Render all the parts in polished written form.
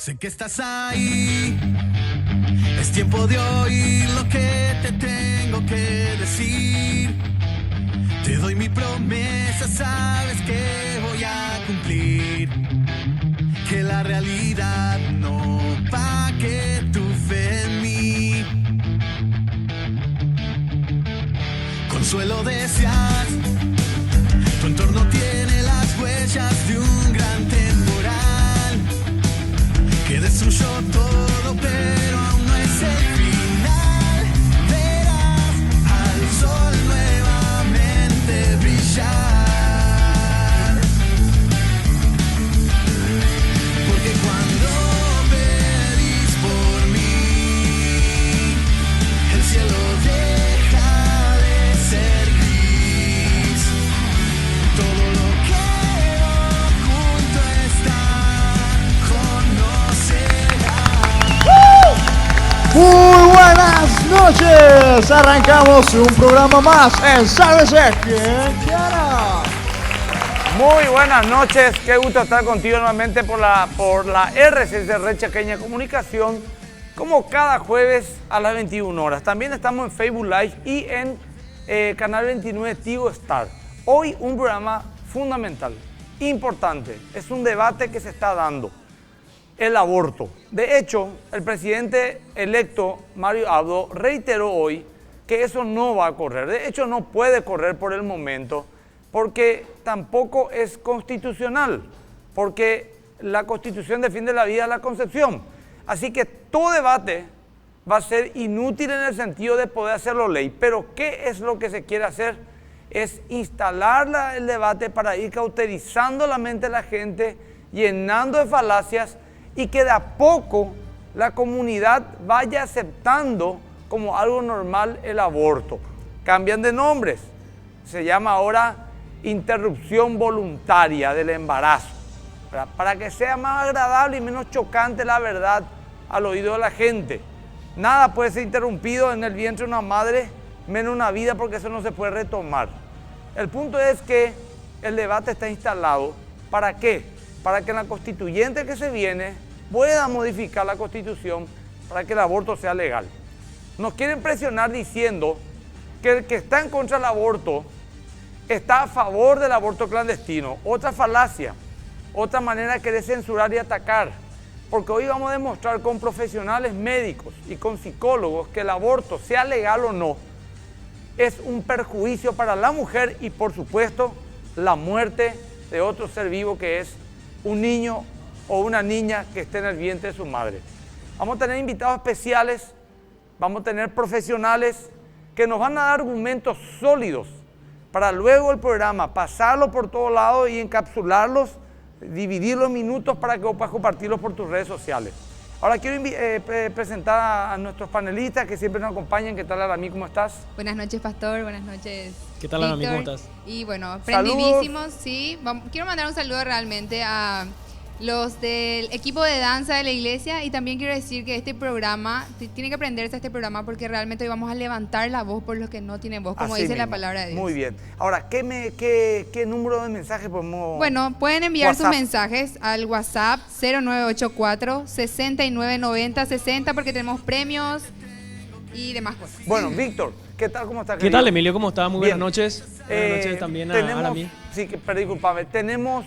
Sé que estás ahí, es tiempo de oír lo que te tengo que decir. Te doy mi promesa, sabes que voy a cumplir. Que la realidad no pague tu fe en mí. Consuelo deseas, tu entorno tiene las huellas de un gran temporal que destruyó todo, pero aún no es el final. Verás al sol nuevamente brillar, porque cuando pedís por mí, el cielo deja de ser gris. Todo lo que oculto está, conocerás. Muy buenas noches, arrancamos un programa más en Sálvese quien quiera. Muy buenas noches, qué gusto estar contigo nuevamente por la RCC Red Chaqueña Comunicación, como cada jueves a las 21 horas. También estamos en Facebook Live y en Canal 29 Tigo Star. Hoy un programa fundamental, importante, es un debate que se está dando, el aborto. De hecho, el presidente electo Mario Abdo reiteró hoy que eso no va a correr. De hecho, no puede correr por el momento, porque tampoco es constitucional, porque la Constitución defiende la vida de la concepción. Así que todo debate va a ser inútil en el sentido de poder hacerlo ley. Pero ¿qué es lo que se quiere hacer? Es instalar el debate para ir cauterizando la mente de la gente, llenando de falacias, y que de a poco la comunidad vaya aceptando como algo normal el aborto. Cambian de nombres, se llama ahora interrupción voluntaria del embarazo, ¿verdad? Para que sea más agradable y menos chocante la verdad al oído de la gente. Nada puede ser interrumpido en el vientre de una madre, menos una vida, porque eso no se puede retomar. El punto es que el debate está instalado. ¿Para qué? Para que en la constituyente que se viene pueda modificar la Constitución para que el aborto sea legal. Nos quieren presionar diciendo que el que está en contra del aborto está a favor del aborto clandestino. Otra falacia, otra manera de querer censurar y atacar. Porque hoy vamos a demostrar con profesionales médicos y con psicólogos que el aborto, sea legal o no, es un perjuicio para la mujer y, por supuesto, la muerte de otro ser vivo, que es un niño o una niña que esté en el vientre de su madre. Vamos a tener invitados especiales, vamos a tener profesionales que nos van a dar argumentos sólidos para luego el programa pasarlo por todos lados y encapsularlos, dividirlos en minutos para que vos puedas compartirlos por tus redes sociales. Ahora quiero presentar a nuestros panelistas que siempre nos acompañan. ¿Qué tal, Aramí? ¿Cómo estás? Buenas noches, Pastor. Buenas noches, ¿Qué tal, Aramí? ¿Cómo estás? Y bueno, prendidísimos, sí. Quiero mandar un saludo realmente a los del equipo de danza de la iglesia, y también quiero decir que este programa, tiene que aprenderse este programa, porque realmente hoy vamos a levantar la voz por los que no tienen voz, como Así dice mismo. la palabra de Dios. Muy bien. Ahora, ¿qué número de mensajes podemos...? Bueno, pueden enviar WhatsApp. sus mensajes al WhatsApp 0984-6990-60, porque tenemos premios y demás cosas. Bueno, Víctor, ¿qué tal? ¿Cómo estás, ¿Qué querido? tal, Emilio? ¿Cómo estás? Muy buenas Bien. noches. Buenas noches también a Aramí. Sí, pero discúlpame, tenemos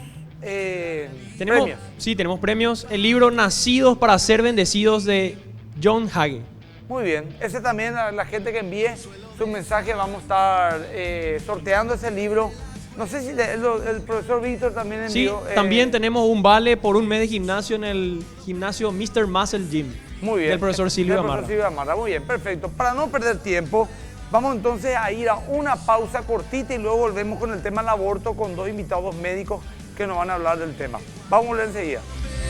premios. Sí, tenemos premios. El libro Nacidos para ser bendecidos de John Hagee. Muy bien. Ese también, a la gente que envíe su mensaje, vamos a estar sorteando ese libro. No sé si el profesor Víctor también Sí, envió. también tenemos un vale por un mes de gimnasio en el gimnasio Mr. Muscle Gym. Muy bien. Del profesor Silvio Del Amarra. profesor Silvio Amarra. Muy bien, perfecto. Para no perder tiempo, vamos entonces a ir a una pausa cortita y luego volvemos con el tema del aborto con dos invitados médicos que nos van a hablar del tema. Vamos a volver enseguida.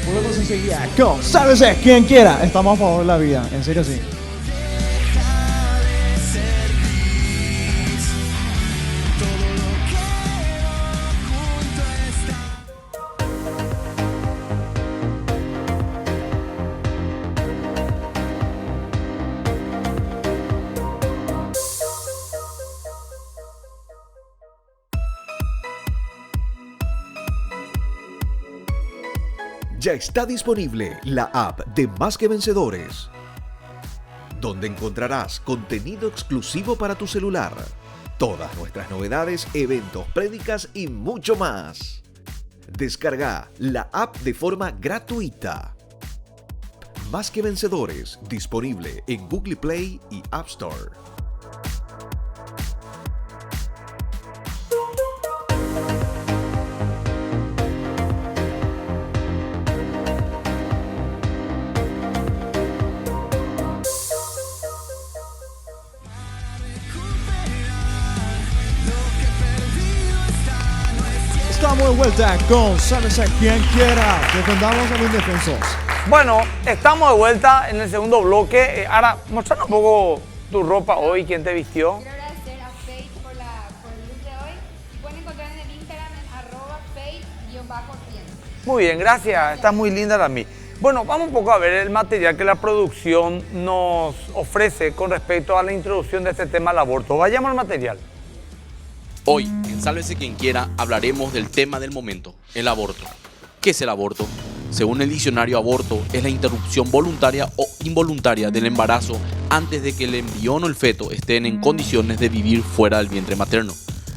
Volvemos enseguida con Sálvese quien quiera. Estamos a favor de la vida, en serio sí. Ya está disponible la app de Más que Vencedores, donde encontrarás contenido exclusivo para tu celular, todas nuestras novedades, eventos, prédicas y mucho más. Descarga la app de forma gratuita. Más que Vencedores, disponible en Google Play y App Store. Estamos de vuelta con Sálvese quien quiera. Defendamos a los indefensos. Bueno, estamos de vuelta en el segundo bloque. Ahora, mostrando un poco tu ropa hoy, quién te vistió. Quiero agradecer a Faith por el look de hoy. Pueden encontrar en el Instagram en @faith_tienda. Muy bien, gracias. Está muy linda la mí. Bueno, vamos un poco a ver el material que la producción nos ofrece con respecto a la introducción de este tema al aborto. Vayamos al material. Hoy, en Sálvese quien quiera, hablaremos del tema del momento, el aborto. ¿Qué es el aborto? Según el diccionario, aborto es la interrupción voluntaria o involuntaria del embarazo antes de que el embrión o el feto estén en condiciones de vivir fuera del vientre materno.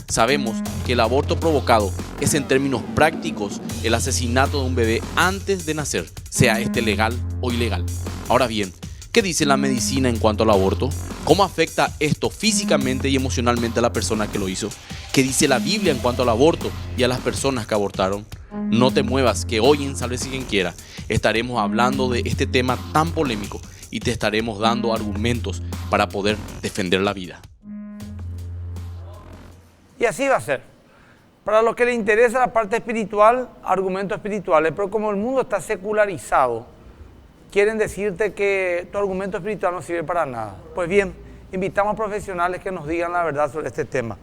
Sabemos que el aborto provocado es, en términos prácticos, el asesinato de un bebé antes de nacer, sea este legal o ilegal. Ahora bien, ¿qué dice la medicina en cuanto al aborto? ¿Cómo afecta esto físicamente y emocionalmente a la persona que lo hizo? ¿Qué dice la Biblia en cuanto al aborto y a las personas que abortaron? No te muevas, que hoy en Sálvese quien quiera estaremos hablando de este tema tan polémico y te estaremos dando argumentos para poder defender la vida. Y así va a ser. Para los que les interesa la parte espiritual, argumentos espirituales, pero como el mundo está secularizado, quieren decirte que tu argumento espiritual no sirve para nada. Pues bien, invitamos a profesionales que nos digan la verdad sobre este tema.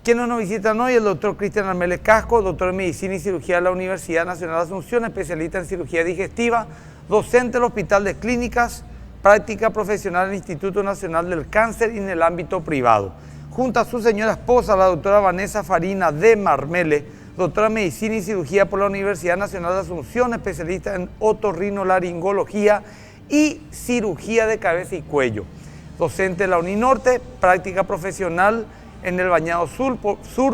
Quienes nos visitan hoy, el doctor Cristian Armeles Casco, doctor en Medicina y Cirugía de la Universidad Nacional de Asunción, especialista en cirugía digestiva, docente del Hospital de Clínicas, práctica profesional en el Instituto Nacional del Cáncer y en el ámbito privado. Junto a su señora esposa, la doctora Vanessa Farina de Marmele, doctora en Medicina y Cirugía por la Universidad Nacional de Asunción, especialista en otorrinolaringología y cirugía de cabeza y cuello. Docente de la Uninorte, práctica profesional en el Bañado Sur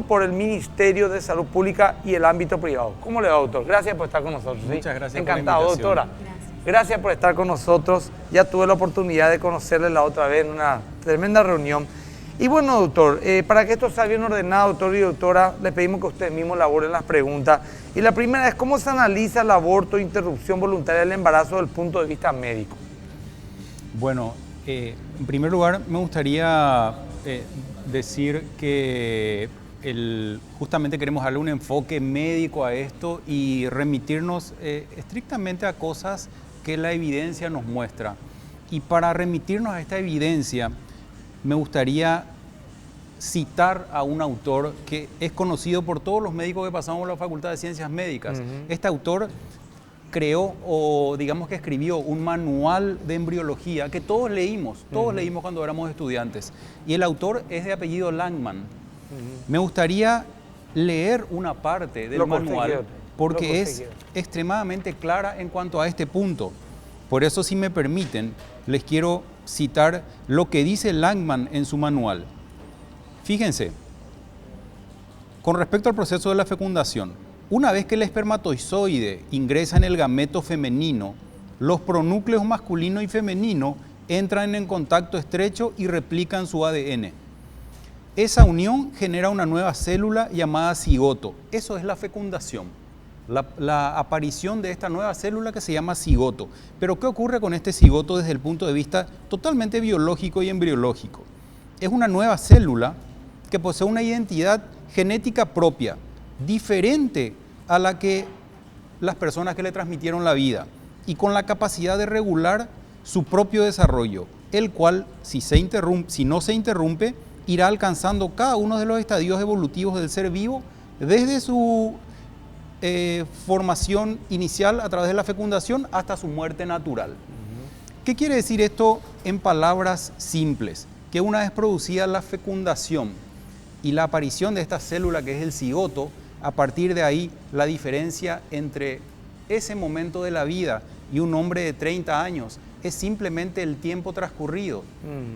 por el Ministerio de Salud Pública y el ámbito privado. ¿Cómo le va, doctor? Gracias por estar con nosotros. Muchas gracias. Encantado, por la invitación. doctora. Gracias por estar con nosotros. Ya tuve la oportunidad de conocerle la otra vez en una tremenda reunión. Y bueno, doctor, para que esto sea bien ordenado, doctor y doctora, le pedimos que ustedes mismos elaboren las preguntas. Y la primera es, ¿cómo se analiza el aborto e interrupción voluntaria del embarazo desde el punto de vista médico? Bueno, en primer lugar me gustaría decir que justamente queremos darle un enfoque médico a esto y remitirnos estrictamente a cosas que la evidencia nos muestra. Y para remitirnos a esta evidencia, me gustaría citar a un autor que es conocido por todos los médicos que pasamos por la Facultad de Ciencias Médicas. Este autor creó, o digamos que escribió, un manual de embriología que todos leímos cuando éramos estudiantes. Y el autor es de apellido Langman. Me gustaría leer una parte del manual porque es extremadamente clara en cuanto a este punto. Por eso, si me permiten, les quiero citar lo que dice Langman en su manual. Fíjense, con respecto al proceso de la fecundación, una vez que el espermatozoide ingresa en el gameto femenino, los pronúcleos masculino y femenino entran en contacto estrecho y replican su ADN. Esa unión genera una nueva célula llamada cigoto. Eso es la fecundación. La aparición de esta nueva célula que se llama cigoto. Pero ¿qué ocurre con este cigoto desde el punto de vista totalmente biológico y embriológico? Es una nueva célula que posee una identidad genética propia, diferente a la que las personas que le transmitieron la vida, y con la capacidad de regular su propio desarrollo, el cual, si no se interrumpe, irá alcanzando cada uno de los estadios evolutivos del ser vivo desde su formación inicial a través de la fecundación hasta su muerte natural. ¿Qué quiere decir esto en palabras simples? Que una vez producida la fecundación y la aparición de esta célula que es el cigoto, a partir de ahí la diferencia entre ese momento de la vida y un hombre de 30 años es simplemente el tiempo transcurrido,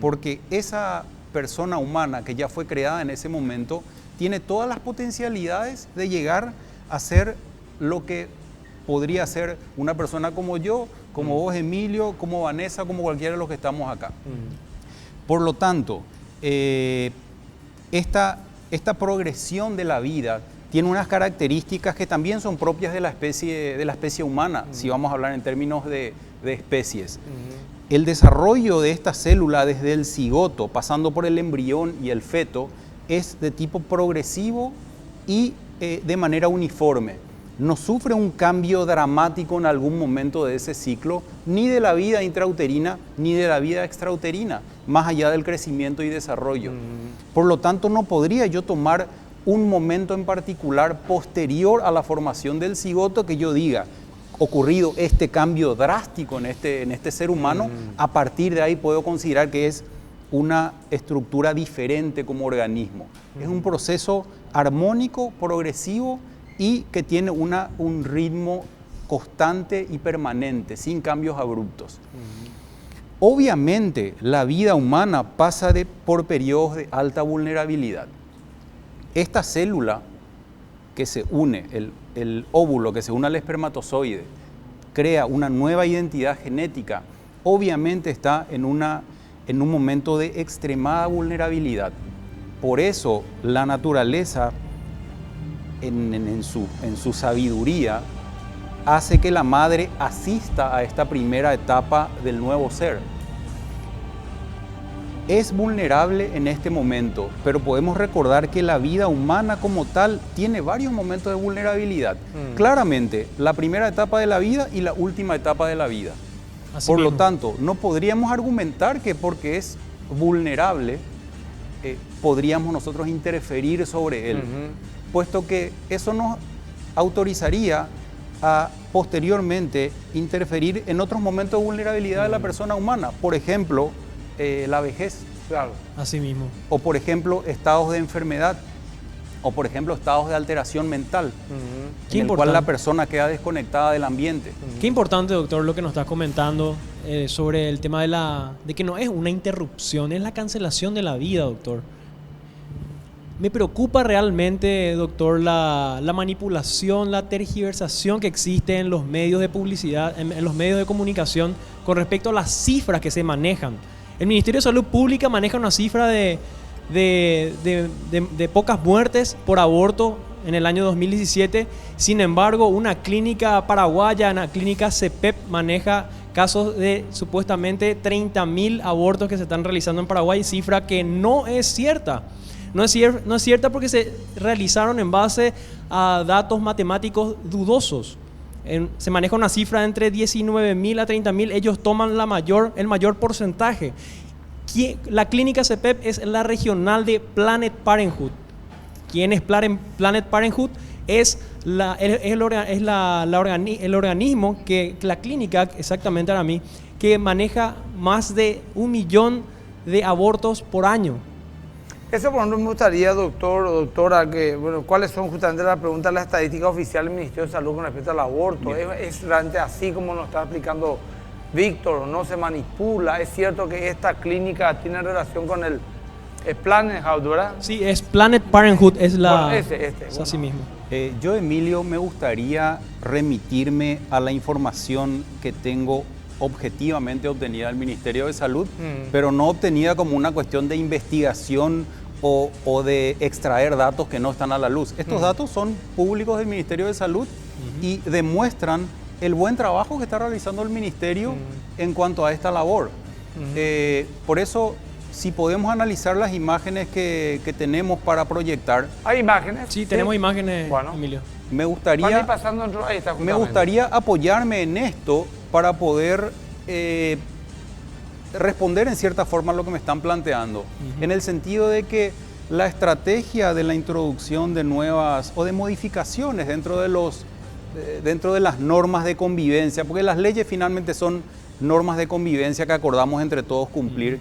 porque esa persona humana que ya fue creada en ese momento tiene todas las potencialidades de llegar a ser lo que podría ser una persona como yo, como vos, Emilio, como Vanessa, como cualquiera de los que estamos acá. Por lo tanto, esta progresión de la vida tiene unas características que también son propias de la especie humana, si vamos a hablar en términos de especies. El desarrollo de esta célula desde el cigoto, pasando por el embrión y el feto, es de tipo progresivo y de manera uniforme. No sufre un cambio dramático en algún momento de ese ciclo, ni de la vida intrauterina, ni de la vida extrauterina, más allá del crecimiento y desarrollo. Por lo tanto, no podría yo tomar un momento en particular posterior a la formación del cigoto que yo diga, ocurrido este cambio drástico en este ser humano, a partir de ahí puedo considerar que es una estructura diferente como organismo. Es un proceso armónico, progresivo y que tiene un ritmo constante y permanente, sin cambios abruptos. Obviamente, la vida humana pasa por periodos de alta vulnerabilidad. Esta célula que se une, el óvulo que se une al espermatozoide, crea una nueva identidad genética, obviamente está en un momento de extremada vulnerabilidad. Por eso la naturaleza, en su sabiduría, hace que la madre asista a esta primera etapa del nuevo ser. Es vulnerable en este momento, pero podemos recordar que la vida humana como tal tiene varios momentos de vulnerabilidad. Claramente, la primera etapa de la vida y la última etapa de la vida. Por lo tanto, no podríamos argumentar que porque es vulnerable, podríamos nosotros interferir sobre él, puesto que eso nos autorizaría a posteriormente interferir en otros momentos de vulnerabilidad de la persona humana. Por ejemplo, la vejez. Claro. Así mismo. O por ejemplo, estados de enfermedad. O por ejemplo, estados de alteración mental. En el cual la persona queda desconectada del ambiente. Qué importante, doctor, lo que nos está comentando sobre el tema de que no es una interrupción, es la cancelación de la vida, doctor. Me preocupa realmente, doctor, la manipulación, la tergiversación que existe en los medios de publicidad, en los medios de comunicación con respecto a las cifras que se manejan. El Ministerio de Salud Pública maneja una cifra de pocas muertes por aborto en el año 2017. Sin embargo, una clínica paraguaya, una clínica CEPEP, maneja casos de supuestamente 30.000 abortos que se están realizando en Paraguay, cifra que no es cierta. No es cierta porque se realizaron en base a datos matemáticos dudosos. Se maneja una cifra entre 19.000 a 30.000, ellos toman el mayor porcentaje. La clínica CEPEP es la regional de Planned Parenthood. ¿Quién es Planned Parenthood? Es el organismo que la clínica, exactamente ahora mí, que maneja más de 1 millón de abortos por año. Eso por ejemplo me gustaría, doctor o doctora, ¿cuáles son justamente las preguntas de la estadística oficial del Ministerio de Salud con respecto al aborto? ¿Es realmente así como nos está explicando Víctor? ¿No se manipula? ¿Es cierto que esta clínica tiene relación con el Planned Parenthood, verdad? Sí, es Planned Parenthood, es la... Bueno, es así mismo. Yo, Emilio, me gustaría remitirme a la información que tengo objetivamente obtenida del Ministerio de Salud, pero no obtenida como una cuestión de investigación o de extraer datos que no están a la luz. Estos datos son públicos del Ministerio de Salud y demuestran el buen trabajo que está realizando el Ministerio en cuanto a esta labor. Por eso, si podemos analizar las imágenes que tenemos para proyectar. ¿Hay imágenes? Sí, tenemos imágenes, bueno, Emilio. Me gustaría apoyarme en esto para poder responder en cierta forma a lo que me están planteando, en el sentido de que la estrategia de la introducción de nuevas o de modificaciones dentro de las normas de convivencia, porque las leyes finalmente son normas de convivencia que acordamos entre todos cumplir,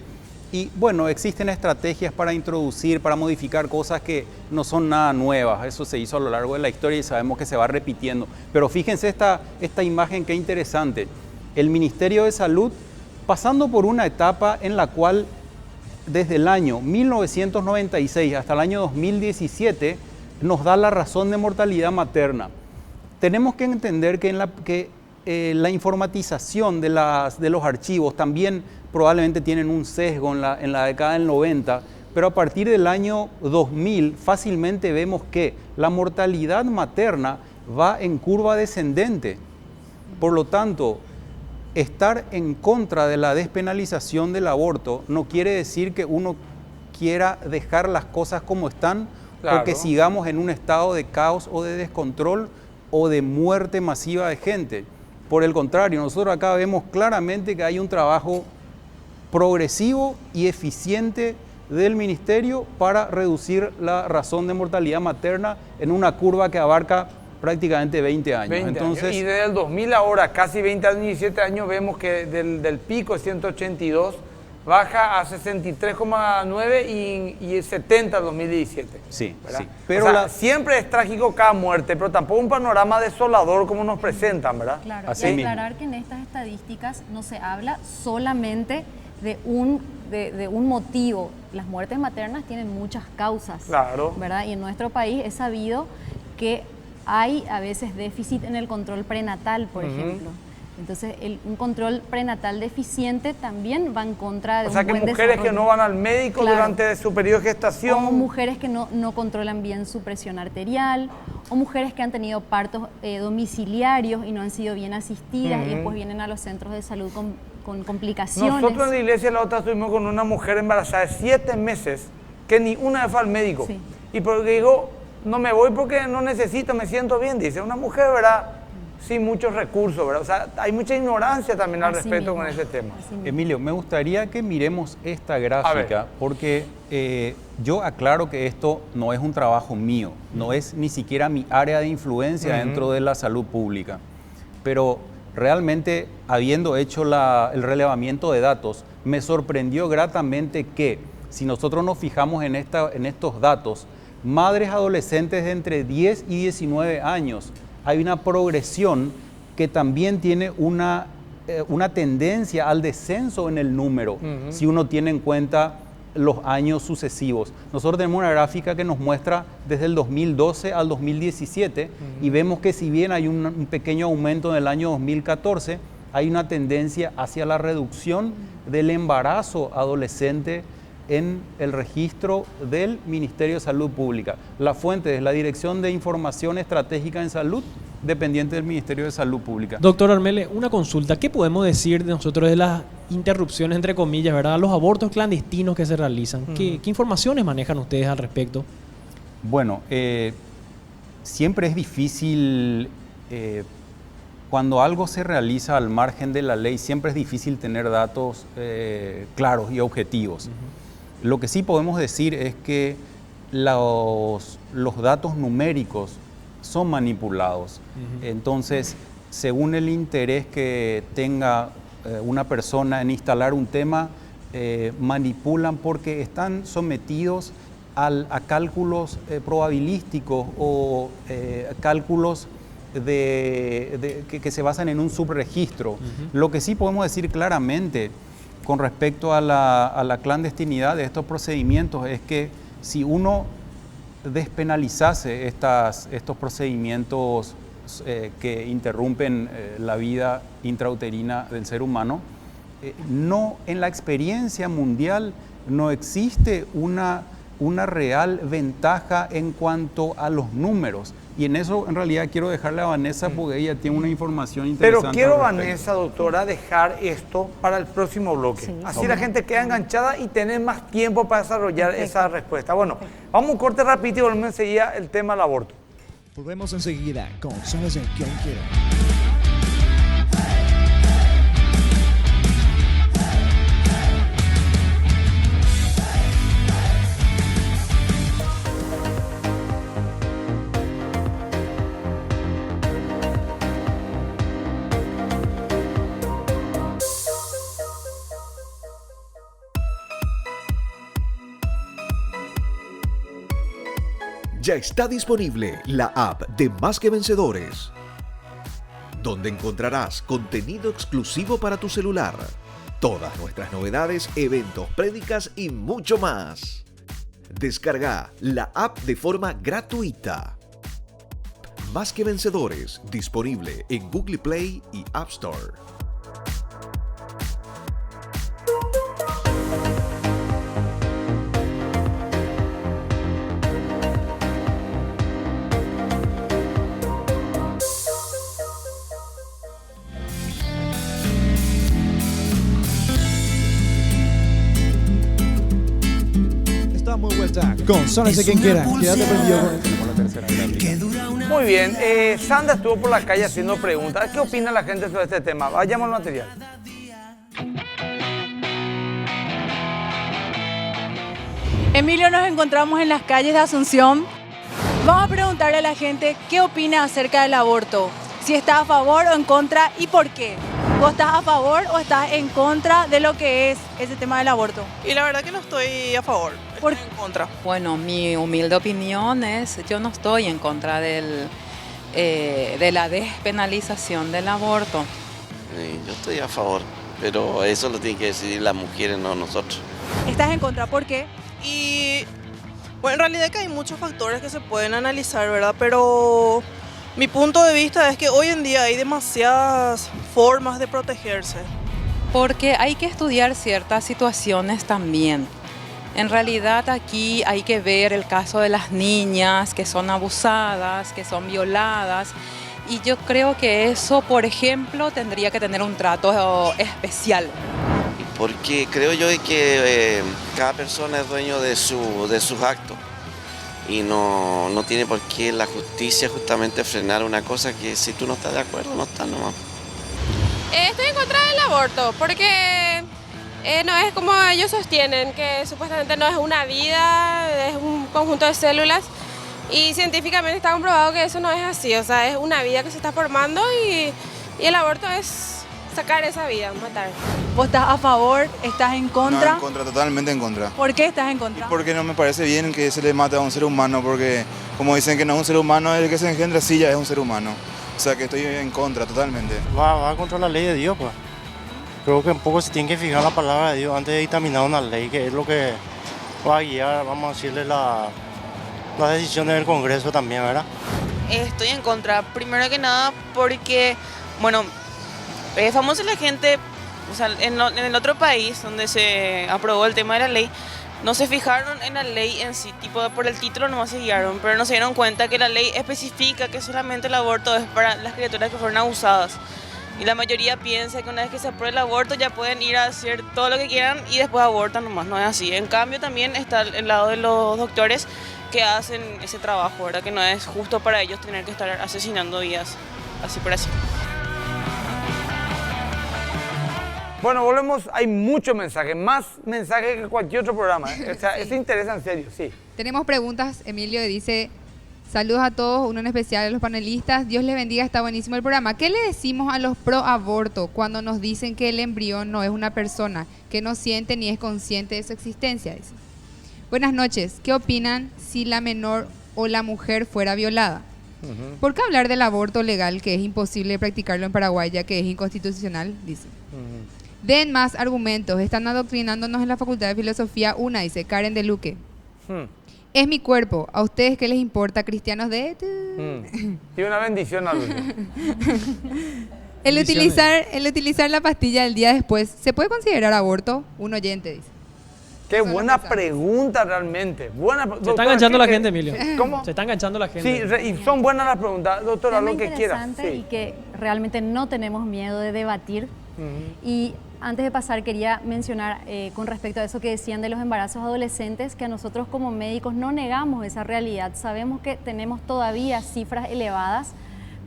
Y bueno, existen estrategias para introducir, para modificar cosas que no son nada nuevas. Eso se hizo a lo largo de la historia y sabemos que se va repitiendo. Pero fíjense esta imagen, qué interesante. El Ministerio de Salud pasando por una etapa en la cual desde el año 1996 hasta el año 2017 nos da la razón de mortalidad materna. Tenemos que entender que la informatización de los archivos también probablemente tienen un sesgo en la década del 90, pero a partir del año 2000 fácilmente vemos que la mortalidad materna va en curva descendente. Por lo tanto, estar en contra de la despenalización del aborto no quiere decir que uno quiera dejar las cosas como están, claro, o que sigamos en un estado de caos o de descontrol o de muerte masiva de gente. Por el contrario, nosotros acá vemos claramente que hay un trabajo progresivo y eficiente del Ministerio para reducir la razón de mortalidad materna en una curva que abarca prácticamente 20 años. 20 Entonces, años. Y desde el 2000 ahora, casi 20 años, 17 años, vemos que del pico de 182 baja a 63,9 y 70 en 2017. sí, ¿verdad? sí. Pero siempre es trágico cada muerte, pero tampoco un panorama desolador como nos presentan, ¿verdad? Claro, Así y mismo. aclarar que en estas estadísticas no se habla solamente de un motivo. Las muertes maternas tienen muchas causas, Claro. ¿verdad? Y en nuestro país es sabido que hay a veces déficit en el control prenatal, por ejemplo. Entonces, un control prenatal deficiente también va en contra de O sea, un que buen mujeres que desarrollo. no van al médico Claro. durante su periodo de gestación. O mujeres que no controlan bien su presión arterial, o mujeres que han tenido partos domiciliarios y no han sido bien asistidas y después vienen a los centros de salud con complicaciones. Nosotros en la iglesia la otra estuvimos con una mujer embarazada de 7 meses que ni una vez fue al médico. Sí. Y porque digo, no me voy porque no necesito, me siento bien, dice. Una mujer, ¿verdad? Sin muchos recursos, ¿verdad? O sea, hay mucha ignorancia también al Así respecto mismo. con ese tema. Así mismo. Emilio, me gustaría que miremos esta A gráfica ver. porque yo aclaro que esto no es un trabajo mío, no es ni siquiera mi área de influencia dentro de la salud pública, pero realmente habiendo hecho el relevamiento de datos, me sorprendió gratamente que si nosotros nos fijamos en estos datos, madres adolescentes de entre 10 y 19 años, hay una progresión que también tiene una tendencia al descenso en el número, si uno tiene en cuenta los años sucesivos. Nosotros tenemos una gráfica que nos muestra desde el 2012 al 2017 y vemos que si bien hay un pequeño aumento en el año 2014, hay una tendencia hacia la reducción del embarazo adolescente en el registro del Ministerio de Salud Pública. La fuente es la Dirección de Información Estratégica en Salud, dependiente del Ministerio de Salud Pública. Doctor Armele, una consulta. ¿Qué podemos decir de nosotros de las interrupciones, entre comillas, ¿verdad? Los abortos clandestinos que se realizan. ¿Qué informaciones manejan ustedes al respecto? Bueno, siempre es difícil, cuando algo se realiza al margen de la ley, siempre es difícil tener datos claros y objetivos. Lo que sí podemos decir es que los datos numéricos son manipulados. Entonces, según el interés que tenga una persona en instalar un tema, manipulan porque están sometidos a cálculos probabilísticos o cálculos que se basan en un subregistro. Lo que sí podemos decir claramente con respecto a la clandestinidad de estos procedimientos es que si uno despenalizase estos procedimientos que interrumpen la vida intrauterina del ser humano, no, en la experiencia mundial no existe una real ventaja en cuanto a los números. Y en eso, en realidad, quiero dejarle a Vanessa porque ella tiene una información interesante. Pero quiero, al respecto. Vanessa, doctora, dejar esto para el próximo bloque. Sí, Así ok. la gente queda enganchada y tener más tiempo para desarrollar esa respuesta. Bueno, vamos a un corte rapidito y volvemos enseguida el tema del aborto. Volvemos enseguida con Sálvese quien quiera. Ya está disponible la app de Más que Vencedores, donde encontrarás contenido exclusivo para tu celular, todas nuestras novedades, eventos, prédicas y mucho más. Descarga la app de forma gratuita. Más que Vencedores, disponible en Google Play y App Store. Estamos de vuelta con Sálvese quien quiera. Quédate prendido con la tercera gráfica. Muy bien, Sandra estuvo por la calle haciendo preguntas. ¿Qué opina la gente sobre este tema? Vayamos al material. Emilio, nos encontramos en las calles de Asunción. Vamos a preguntarle a la gente qué opina acerca del aborto. Si está a favor o en contra y por qué. ¿Vos estás a favor o estás en contra de lo que es ese tema del aborto? Y la verdad que no estoy a favor, estoy en contra. Bueno, mi humilde opinión es, yo no estoy en contra de la despenalización del aborto. Yo estoy a favor, pero eso lo tienen que decidir las mujeres, no nosotros. ¿Estás en contra? ¿Por qué? Y bueno, en realidad que hay muchos factores que se pueden analizar, ¿verdad? Pero mi punto de vista es que hoy en día hay demasiadas formas de protegerse. Porque hay que estudiar ciertas situaciones también. En realidad aquí hay que ver el caso de las niñas que son abusadas, que son violadas. Y yo creo que eso, por ejemplo, tendría que tener un trato especial. Porque creo yo que cada persona es dueño de sus actos. Y no tiene por qué la justicia justamente frenar una cosa que si tú no estás de acuerdo, no estás nomás. Estoy en contra del aborto porque no es como ellos sostienen, que supuestamente no es una vida, es un conjunto de células y científicamente está comprobado que eso no es así, o sea, es una vida que se está formando y el aborto es sacar esa vida, matar. ¿Vos estás a favor? ¿Estás en contra? No, en contra, totalmente en contra. ¿Por qué estás en contra? Porque no me parece bien que se le mate a un ser humano, porque como dicen que no es un ser humano, el que se engendra sí ya es un ser humano. O sea que estoy en contra, totalmente. Va contra la ley de Dios, pues. Creo que un poco se tiene que fijar la palabra de Dios antes de dictaminar una ley, que es lo que va a guiar, vamos a decirle, las decisiones del Congreso también, ¿verdad? Estoy en contra, primero que nada porque, bueno, es famosa la gente, o sea, en el otro país donde se aprobó el tema de la ley, no se fijaron en la ley en sí, tipo por el título nomás se guiaron, pero no se dieron cuenta que la ley especifica que solamente el aborto es para las criaturas que fueron abusadas. Y la mayoría piensa que una vez que se apruebe el aborto ya pueden ir a hacer todo lo que quieran y después abortan nomás, no es así. En cambio también está el lado de los doctores que hacen ese trabajo, ¿verdad? Que no es justo para ellos tener que estar asesinando vidas, así por así. Bueno, volvemos, hay muchos mensajes, más mensajes que cualquier otro programa. O sea, eso interesa en serio, sí. Tenemos preguntas, Emilio dice, saludos a todos, uno en especial a los panelistas, Dios les bendiga, está buenísimo el programa. ¿Qué le decimos a los pro aborto cuando nos dicen que el embrión no es una persona, que no siente ni es consciente de su existencia? Dice. Buenas noches, ¿qué opinan si la menor o la mujer fuera violada? ¿Por qué hablar del aborto legal que es imposible practicarlo en Paraguay ya que es inconstitucional? Dice. Den más argumentos, están adoctrinándonos en la Facultad de Filosofía una, dice Karen de Luque. Es mi cuerpo, ¿a ustedes qué les importa, cristianos de...? Y una bendición al último. El utilizar la pastilla el día después, ¿se puede considerar aborto? Un oyente dice. Qué buena pregunta realmente. Se está enganchando la gente, Emilio. ¿Cómo? Se está enganchando la gente. Sí, y son buenas las preguntas. Doctora, Tema lo que quieras. interesante y que realmente no tenemos miedo de debatir. Y antes de pasar quería mencionar con respecto a eso que decían de los embarazos adolescentes, que a nosotros como médicos no negamos esa realidad. Sabemos que tenemos todavía cifras elevadas,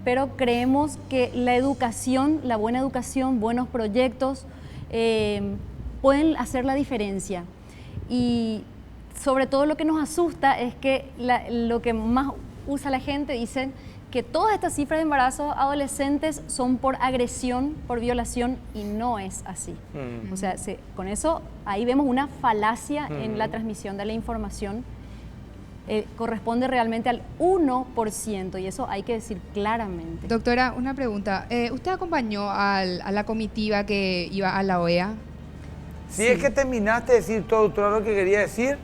pero creemos que la educación, la buena educación, buenos proyectos pueden hacer la diferencia. Y sobre todo lo que nos asusta es que lo que más usa la gente, dicen que todas estas cifras de embarazos adolescentes son por agresión, por violación, y no es así. O sea, con eso ahí vemos una falacia en la transmisión de la información. corresponde realmente al 1%, y eso hay que decir claramente. Doctora, una pregunta. ¿Usted acompañó a la comitiva que iba a la OEA? Si es que terminaste de decir todo, doctora, lo que quería decir.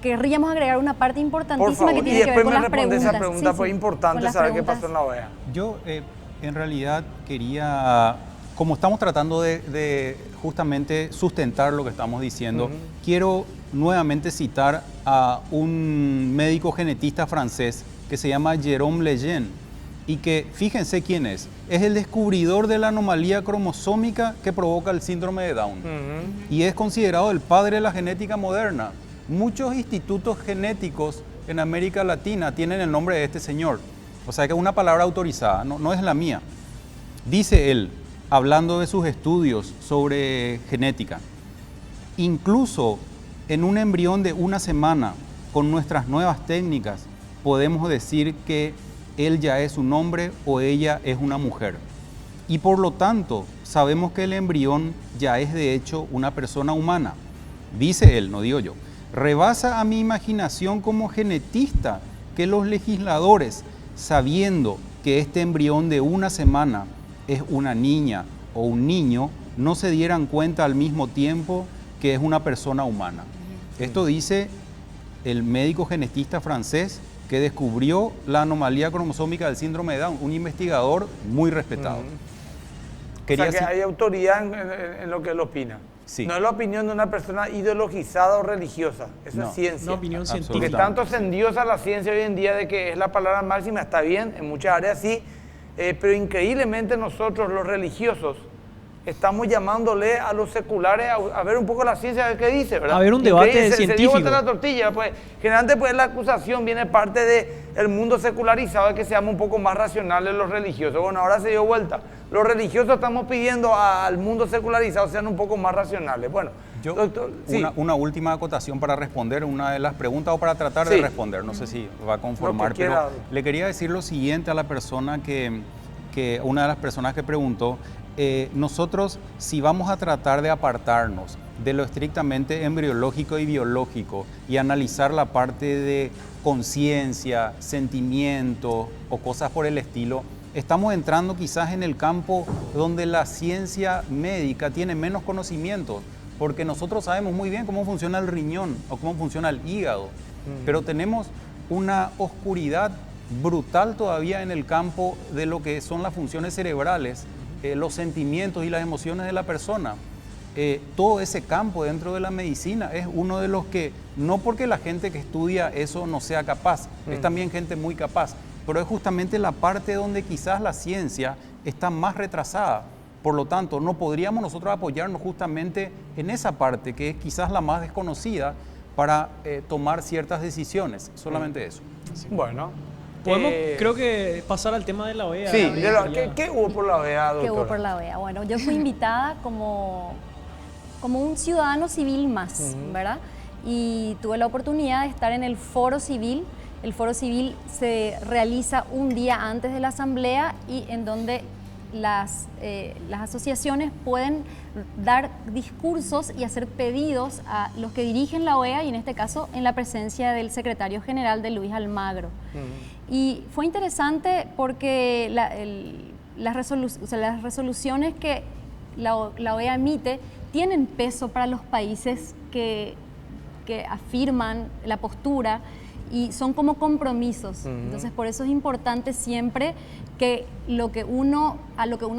Querríamos agregar una parte importantísima, por favor, que tiene que ver con las preguntas. Esa pregunta, pues importante saber qué pasó en la OEA. Yo en realidad quería, como estamos tratando de justamente sustentar lo que estamos diciendo, quiero nuevamente citar a un médico genetista francés que se llama Jérôme Lejeune, y que fíjense quién es el descubridor de la anomalía cromosómica que provoca el síndrome de Down, y es considerado el padre de la genética moderna. Muchos institutos genéticos en América Latina tienen el nombre de este señor, o sea que es una palabra autorizada, no es la mía. Dice él, hablando de sus estudios sobre genética, incluso en un embrión de una semana, con nuestras nuevas técnicas, podemos decir que él ya es un hombre o ella es una mujer. Y por lo tanto, sabemos que el embrión ya es de hecho una persona humana. Dice él, no digo yo. Rebasa a mi imaginación como genetista que los legisladores, sabiendo que este embrión de una semana es una niña o un niño, no se dieran cuenta al mismo tiempo que es una persona humana. Esto dice el médico genetista francés que descubrió la anomalía cromosómica del síndrome de Down, un investigador muy respetado. O sea que hay autoridad en lo que él opina. Sí. No es la opinión de una persona ideologizada o religiosa, eso es ciencia. Una opinión científica. Porque tanto se endiosa la ciencia hoy en día de que es la palabra máxima, está bien, en muchas áreas sí, pero increíblemente nosotros los religiosos estamos llamándole a los seculares a ver un poco la ciencia, a ver qué dice, ¿verdad? A ver un debate científico. Se dio vuelta la tortilla, pues generalmente pues la acusación viene parte del mundo secularizado de que seamos un poco más racionales los religiosos. Bueno, ahora se dio vuelta. Los religiosos estamos pidiendo al mundo secularizado sean un poco más racionales. Bueno, yo, doctor, sí. Una última acotación para responder una de las preguntas o para tratar de responder, no sé si va a conformar, pero le quería decir lo siguiente a la persona una de las personas que preguntó. Nosotros, si vamos a tratar de apartarnos de lo estrictamente embriológico y biológico y analizar la parte de conciencia, sentimiento o cosas por el estilo, estamos entrando quizás en el campo donde la ciencia médica tiene menos conocimientos, porque nosotros sabemos muy bien cómo funciona el riñón o cómo funciona el hígado, pero tenemos una oscuridad brutal todavía en el campo de lo que son las funciones cerebrales, los sentimientos y las emociones de la persona. Todo ese campo dentro de la medicina es uno de los que, no porque la gente que estudia eso no sea capaz, es también gente muy capaz, pero es justamente la parte donde quizás la ciencia está más retrasada. Por lo tanto, no podríamos nosotros apoyarnos justamente en esa parte que es quizás la más desconocida para tomar ciertas decisiones, solamente eso. Bueno. Podemos, creo que, pasar al tema de la OEA. Sí, ¿qué hubo por la OEA, doctora? ¿Qué hubo por la OEA? Bueno, yo fui invitada como un ciudadano civil más, ¿verdad? Y tuve la oportunidad de estar en el Foro Civil. El Foro Civil se realiza un día antes de la asamblea y en donde las asociaciones pueden dar discursos y hacer pedidos a los que dirigen la OEA, y en este caso en la presencia del secretario general de Luis Almagro. Y fue interesante porque las resoluciones que la OEA emite tienen peso para los países que afirman la postura y son como compromisos. Entonces, por eso es importante siempre que a lo que uno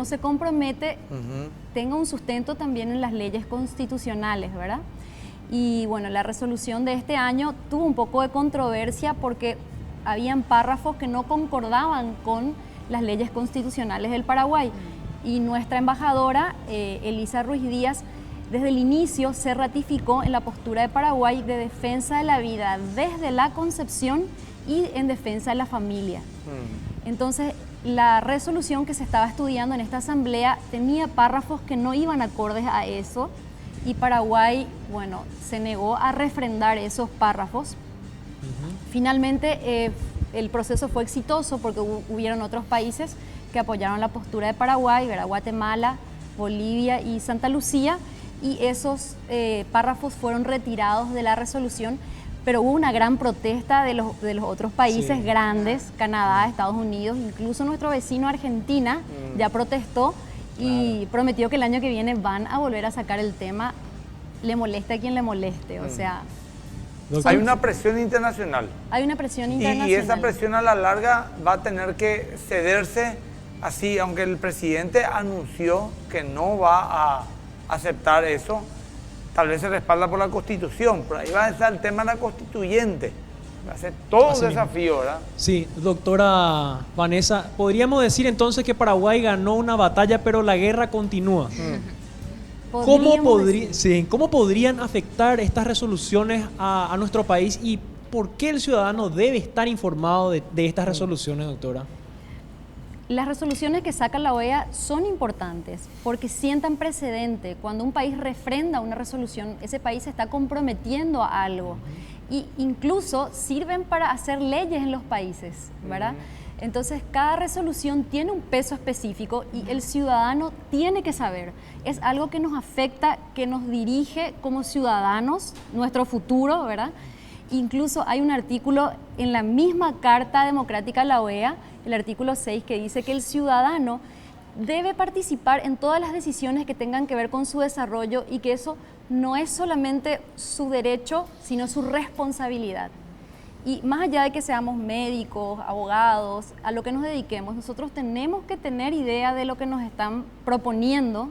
se compromete tenga un sustento también en las leyes constitucionales, ¿verdad? Y bueno, la resolución de este año tuvo un poco de controversia porque habían párrafos que no concordaban con las leyes constitucionales del Paraguay. Y nuestra embajadora, Elisa Ruiz Díaz, desde el inicio se ratificó en la postura de Paraguay de defensa de la vida desde la concepción y en defensa de la familia. Entonces, la resolución que se estaba estudiando en esta asamblea tenía párrafos que no iban acordes a eso, y Paraguay, bueno, se negó a refrendar esos párrafos. Finalmente, el proceso fue exitoso porque hubieron otros países que apoyaron la postura de Paraguay, ¿verdad? Guatemala, Bolivia y Santa Lucía, y esos párrafos fueron retirados de la resolución pero hubo una gran protesta de los otros países grandes, Canadá, Estados Unidos, incluso nuestro vecino Argentina ya protestó y prometió que el año que viene van a volver a sacar el tema, le moleste a quien le moleste, o sea... Hay una presión internacional. Hay una presión internacional. Y esa presión a la larga va a tener que cederse así, aunque el presidente anunció que no va a aceptar eso, tal vez se respalda por la Constitución, pero ahí va a estar el tema de la constituyente. Va a ser todo un desafío, ¿verdad? Sí, doctora Vanessa, podríamos decir entonces que Paraguay ganó una batalla, pero la guerra continúa. ¿Cómo podrían afectar estas resoluciones a nuestro país y por qué el ciudadano debe estar informado de estas resoluciones, doctora? Las resoluciones que saca la OEA son importantes porque sientan precedente. Cuando un país refrenda una resolución, ese país se está comprometiendo a algo. Y incluso sirven para hacer leyes en los países, ¿verdad? Entonces, cada resolución tiene un peso específico y el ciudadano tiene que saber. Es algo que nos afecta, que nos dirige como ciudadanos, nuestro futuro, ¿verdad? Incluso hay un artículo en la misma Carta Democrática de la OEA, el artículo 6, que dice que el ciudadano debe participar en todas las decisiones que tengan que ver con su desarrollo y que eso no es solamente su derecho, sino su responsabilidad. Y más allá de que seamos médicos, abogados, a lo que nos dediquemos, nosotros tenemos que tener idea de lo que nos están proponiendo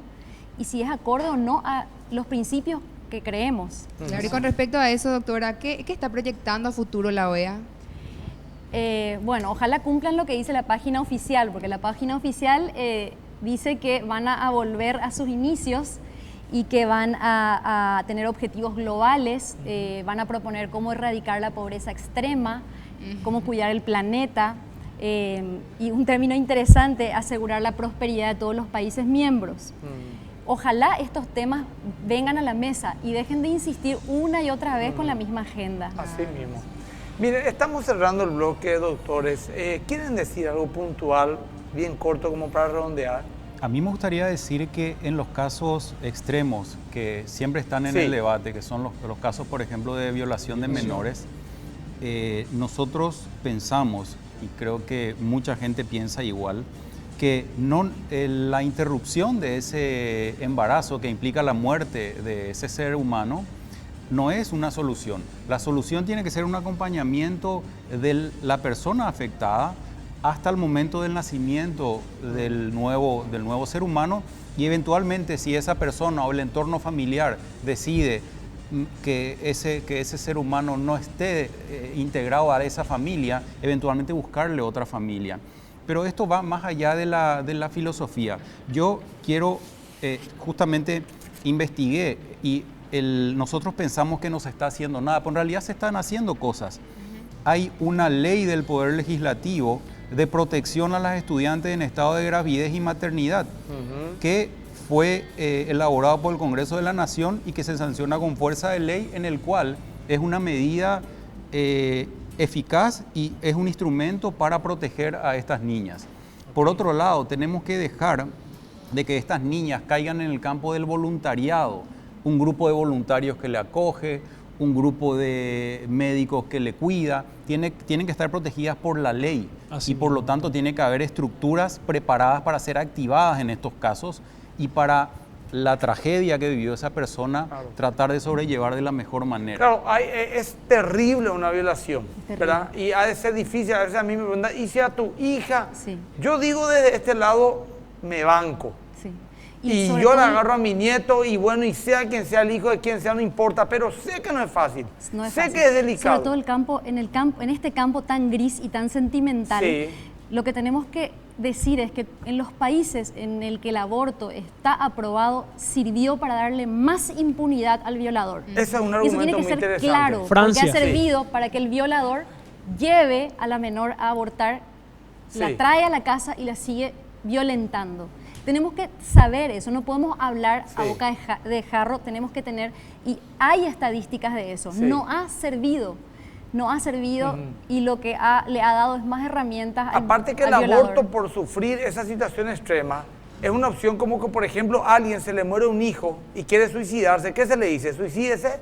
y si es acorde o no a los principios que creemos. Claro, y con respecto a eso, doctora, ¿qué está proyectando a futuro la OEA? Bueno, ojalá cumplan lo que dice la página oficial, porque la página oficial dice que van a volver a sus inicios y que van a tener objetivos globales, van a proponer cómo erradicar la pobreza extrema, cómo cuidar el planeta y un término interesante, asegurar la prosperidad de todos los países miembros. Ojalá estos temas vengan a la mesa y dejen de insistir una y otra vez con la misma agenda. Así mismo. Mire, estamos cerrando el bloque, doctores. ¿Quieren decir algo puntual, bien corto, como para redondear? A mí me gustaría decir que en los casos extremos que siempre están en el debate, que son los casos, por ejemplo, de violación de menores, nosotros pensamos, y creo que mucha gente piensa igual, que la interrupción de ese embarazo que implica la muerte de ese ser humano no es una solución. La solución tiene que ser un acompañamiento de la persona afectada hasta el momento del nacimiento del nuevo ser humano y eventualmente si esa persona o el entorno familiar decide que ese ser humano no esté integrado a esa familia, eventualmente buscarle otra familia. Pero esto va más allá de la filosofía. Yo quiero, justamente investigué y nosotros pensamos que no se está haciendo nada, pero en realidad se están haciendo cosas. Hay una ley del Poder Legislativo de protección a las estudiantes en estado de gravidez y maternidad, que fue elaborado por el Congreso de la Nación y que se sanciona con fuerza de ley, en el cual es una medida eficaz y es un instrumento para proteger a estas niñas. Por otro lado, tenemos que dejar de que estas niñas caigan en el campo del voluntariado, un grupo de voluntarios que le acoge, un grupo de médicos que le cuida, tienen que estar protegidas por la ley. Así y por lo tanto tiene que haber estructuras preparadas para ser activadas en estos casos y para la tragedia que vivió esa persona, tratar de sobrellevar de la mejor manera. Claro, es terrible una violación, ¿verdad? Y ha de ser difícil, a veces a mí me preguntan, ¿y si a tu hija? Sí. Yo digo desde este lado, me banco. Sí. Y yo le agarro a mi nieto y bueno, y sea quien sea el hijo de quien sea, no importa, pero sé que no es fácil, sé que es delicado. Sobre todo en este campo tan gris y tan sentimental, lo que tenemos que decir es que en los países en el que el aborto está aprobado, sirvió para darle más impunidad al violador. Ese es un argumento y eso tiene que muy ser interesante. claro, Francia, porque ha servido para que el violador lleve a la menor a abortar, la trae a la casa y la sigue violentando. Tenemos que saber eso, no podemos hablar a boca de jarro, tenemos que tener, y hay estadísticas de eso, no ha servido y lo que le ha dado es más herramientas aparte que el aborto por sufrir esa situación extrema es una opción como que, por ejemplo, a alguien se le muere un hijo y quiere suicidarse, ¿qué se le dice? Suicídese.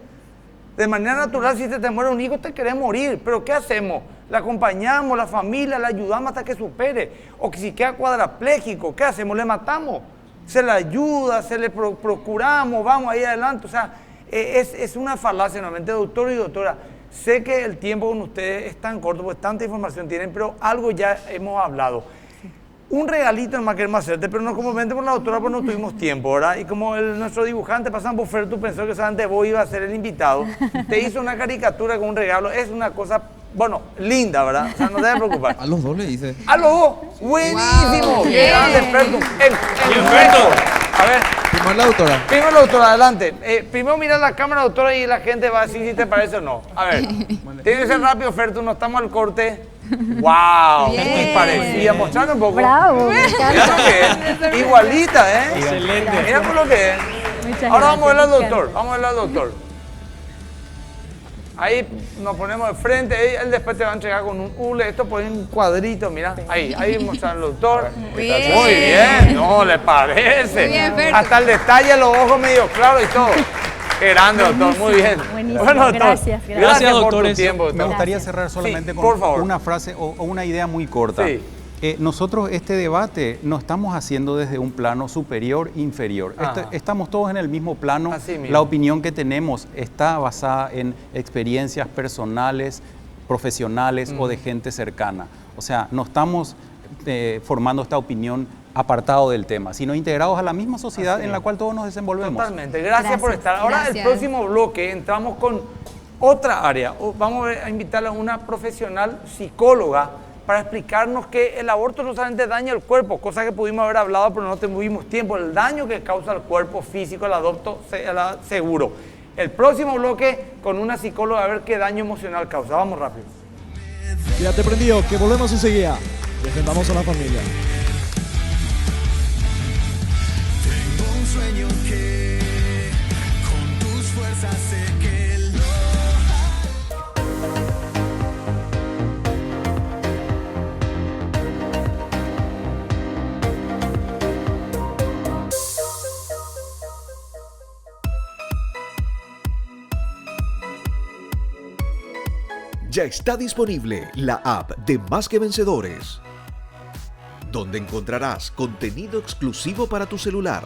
De manera natural, si se te muere un hijo, te querés morir. Pero ¿qué hacemos? La acompañamos, la familia, la ayudamos hasta que supere. O que si queda cuadrapléjico, ¿qué hacemos? Le matamos. Se le ayuda, se le procuramos, vamos ahí adelante. O sea, es una falacia nuevamente, doctor y doctora. Sé que el tiempo con ustedes es tan corto, pues tanta información tienen, pero algo ya hemos hablado. Un regalito nomás queremos hacerte, pero no comúnmente por la doctora, pues no tuvimos tiempo, ¿verdad? Y como nuestro dibujante pasan por Fer, tú pensó que solamente vos ibas a ser el invitado, te hizo una caricatura con un regalo, es una cosa, bueno, linda, ¿verdad? O sea, no te debes preocupar. A los dos le hice. ¡A los dos! ¡Buenísimo! Wow. ¡Qué grande, Fer! A ver. Primero la doctora. Primero la doctora, adelante. Primero mira la cámara, doctora, y la gente va a decir si te parece o no. A ver, tiene que ser rápido, Fer, tú no estamos al corte. ¡Wow! Muy parecida. Mostrando un poco. Bravo, me encanta. Mira lo que es. Igualita, ¿eh? Excelente. Mira por lo que es. Muchas Ahora vamos a verlo al gracias, doctor. Vamos a verlo al doctor. Ahí nos ponemos de frente. Él después te va a entregar con un hule. Esto pone un cuadrito, mira. Ahí mostrar al doctor. Bien. Muy bien. No, ¿le parece? Muy bien, Fer. Hasta el detalle, los ojos medio claros y todo. Qué grande, doctor. Muy bien. Buenísimo. Bueno, doctor. Gracias, Gracias por tu doctores. tiempo. Me gustaría cerrar solamente Sí, por favor. con una frase o una idea muy corta. Sí. Nosotros este debate no estamos haciendo desde un plano superior, inferior. Ajá. Estamos todos en el mismo plano. Así mismo. La opinión que tenemos está basada en experiencias personales, profesionales o de gente cercana. O sea, no estamos formando esta opinión apartado del tema, sino integrados a la misma sociedad en la cual todos nos desenvolvemos. Totalmente. Gracias por estar. Ahora, Gracias. el próximo bloque entramos con otra área. Vamos a invitarle a una profesional psicóloga para explicarnos que el aborto no solamente daña el cuerpo, cosa que pudimos haber hablado, pero no tuvimos tiempo, el daño que causa al cuerpo físico, el adopto seguro. El próximo bloque con una psicóloga a ver qué daño emocional causa. Vamos rápido. Quédate prendido, que volvemos enseguida. Defendamos a la familia. Tengo un sueño que con tus fuerzas sé que lo Ya está disponible la app de Más que Vencedores, donde encontrarás contenido exclusivo para tu celular,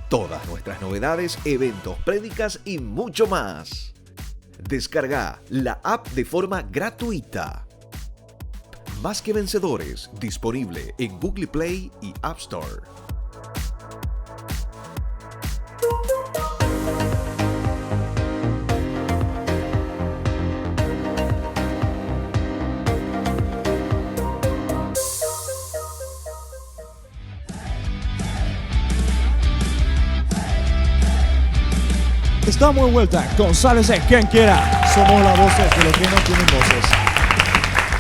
todas nuestras novedades, eventos, prédicas y mucho más. Descarga la app de forma gratuita. Más que Vencedores, disponible en Google Play y App Store. Estamos de vuelta con Sálvese quien quiera. Somos las voces de los que no tienen voces.